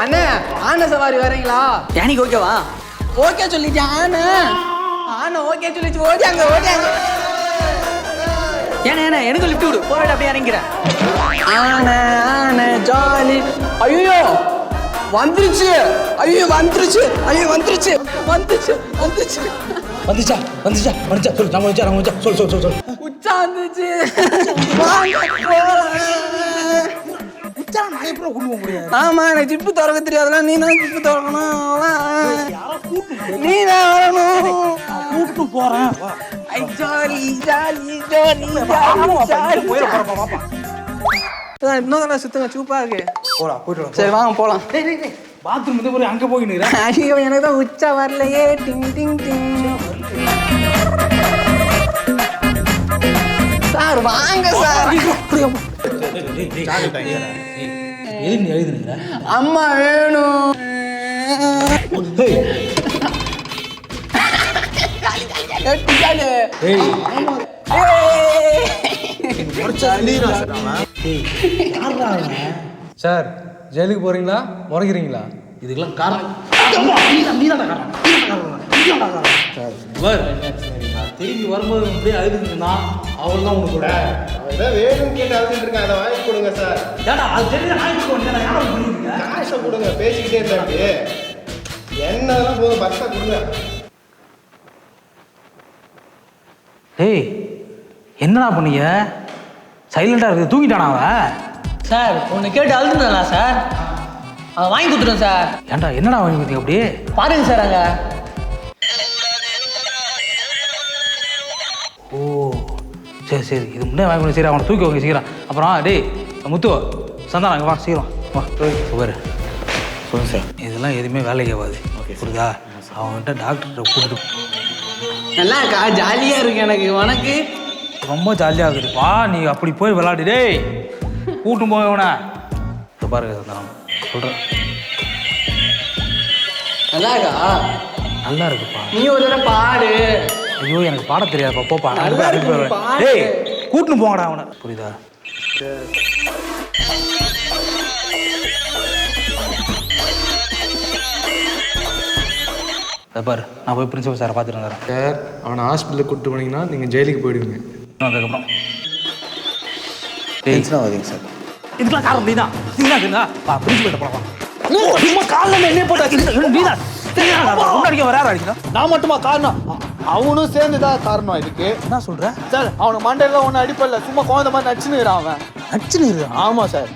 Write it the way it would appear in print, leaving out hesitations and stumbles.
அண்ணே ஆனை சவாரி வரீங்களா? எனக்கு ஓகேவா? ஓகே சொல்லிச்சு ஆனை. ஆனை ஓகே சொல்லிச்சு. ஓடியாங்க ஓடியாங்க. ஏன்னா எனக்கு லிஃப்ட் விடு. போராட அப்படியே இறங்கிறேன். ஆனை ஆனை ஜாலி. ஐயோ வந்துருச்சு. ஐயோ வந்துருச்சு. ஐயோ வந்துருச்சு. வந்துச்சு வந்துச்சு வந்துச்சா வந்துச்சா வந்துச்சா சொல்லு. நம்ம வச்சா நம்ம வச்சா சொல்லு. உச்சா வந்துச்சு. ஆமா எனக்கு ஜிப்பு திறக்க தெரியாதுல. நீ தான் ஜிப்பு திறக்கணும். நீ தான் வரணும். கூப்பிட்டு போறேன். ஜாலி ஜாலி ஜாலி இன்னும் சுத்தங்க சூப்பா இருக்கு. போடா போயிட்டு சரி வாங்க போலாம். பாத்ரூம் வந்து போய் அங்க போயின்னு. ஐயோ எனக்கு தான் உச்சா வரலையே. டிங் டிங் டிங். சார் வாங்க சார். எது நீ எழுதுனீங்க? அம்மா வேணும். சார் ஜெயிலுக்கு போறீங்களா முறைக்கிறீங்களா? இதுக்கெல்லாம் காரணம் திரும்பி வரும்போது அப்படியே அழுதுனா அவள் தான் உனக்கு வேணும் கேட்டு அழுதுட்டு இருக்கேன். அதை வாங்கி கொடுங்க சார். காசை கொடுங்க. பேசிக்கிட்டே இருந்தாங்க. என்னதெல்லாம் போதும். பஸ்ஸா கொடுங்க. ஏய் என்னடா பண்ணீங்க? சைலண்டா இருக்கு. தூங்கிட்டானா அவன்? சார் ஒன்று கேட்டு அழுதுனா சார். அதை வாங்கி கொடுத்துட்டோம் சார். ஏன்டா என்னடா வாங்கி கொடுத்தீங்க அப்படியே? பாருங்க சார் அங்கே. ஓ சரி சரி இது முன்னே வாங்கி கொடுங்க. சரி அவனை தூக்கி வைங்க சீக்கிரம். அப்புறம் டேய் முத்து சந்தானம் அங்கே வா சீக்கிரம் வா. பாரு சொல்லுங்க சார். இதெல்லாம் எதுவுமே வேலைக்கு ஆகாது. ஓகே புரியுதா? அவன்கிட்ட டாக்டர்கிட்ட கூப்பிட்டு நல்லா இருக்கா? ஜாலியா இருக்கு எனக்கு. உனக்கு ரொம்ப ஜாலியாக இருக்குதுப்பா. நீ அப்படி போய் விளாடு. டேய் கூட்டும் போய் இவனை பாருங்க சந்தானம் சொல்கிறேன். நல்லா இருக்கா? நல்லா இருக்குப்பா. நீ ஒரு தடவை பாடு. ஐயோ எனக்கு பாட தெரியாதுப்பா. போப்பா நல்லா இருக்கு, நீ பாடு. டேய் கூட்டுன்னு போங்கடா அவனை. புரியுதா? பாரு நான் போய் பிரின்சிபல் சாரை பார்த்துட்டு வந்துடுறேன். சார் அவனை ஹாஸ்பிட்டலுக்கு கூப்பிட்டு போனீங்கன்னா நீங்கள் ஜெயிலுக்கு போயிடுவீங்க. அதுக்கப்புறம் ஆகாதீங்க சார். இதுக்கெல்லாம் காரணம் நீ தான். நீ தான் இருந்தா பிரின்சிபல்கிட்ட போகலாம். சும்மா காலில் என்ன போட்டு நீ தான் அடிக்க வர அடிக்கணும். நான் மட்டுமா காரணம்? அவனும் சேர்ந்துதான் காரணம் இதுக்கு. என்ன சொல்ற சார்? அவனுக்கு மண்டையில ஒண்ணு அடிப்படல. சும்மா குழந்தை மாதிரி நச்சுன்னு அவன். நச்சுன்னு. ஆமா சார்.